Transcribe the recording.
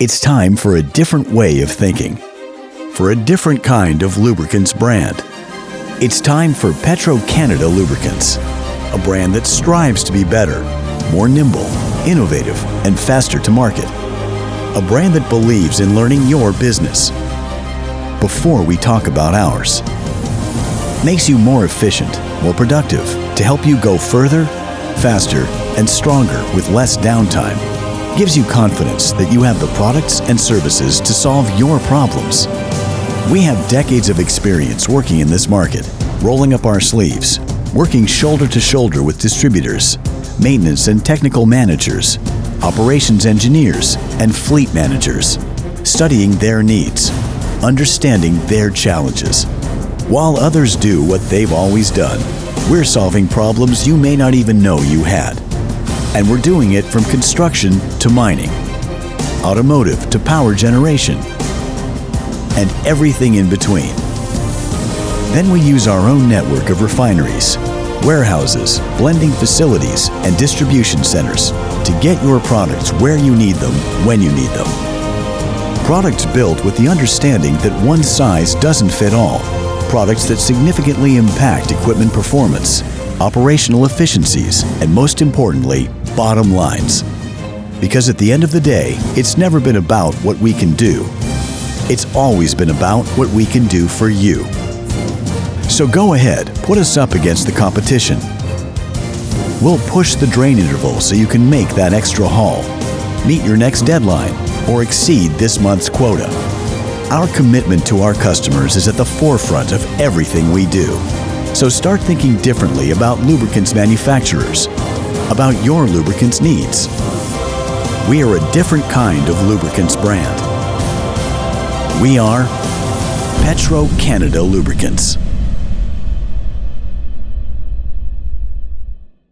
It's time for a different way of thinking, for a different kind of lubricants brand. It's time for Petro-Canada Lubricants, a brand that strives to be better, more nimble, innovative, and faster to market. A brand that believes in learning your business before we talk about ours. Makes you more efficient, more productive, to help you go further, faster, and stronger with less downtime. Gives you confidence that you have the products and services to solve your problems. We have decades of experience working in this market, rolling up our sleeves, working shoulder to shoulder with distributors, maintenance and technical managers, operations engineers, and fleet managers, studying their needs, understanding their challenges. While others do what they've always done, we're solving problems you may not even know you had. And we're doing it from construction to mining, automotive to power generation, and everything in between. Then we use our own network of refineries, warehouses, blending facilities, and distribution centers to get your products where you need them, when you need them. Products built with the understanding that one size doesn't fit all. Products that significantly impact equipment performance, operational efficiencies, and most importantly, bottom lines. Because at the end of the day, it's never been about what we can do. It's always been about what we can do for you. So go ahead, put us up against the competition. We'll push the drain interval so you can make that extra haul, meet your next deadline, or exceed this month's quota. Our commitment to our customers is at the forefront of everything we do. So start thinking differently about lubricants manufacturers, about your lubricants needs. We are a different kind of lubricants brand. We are Petro-Canada Lubricants.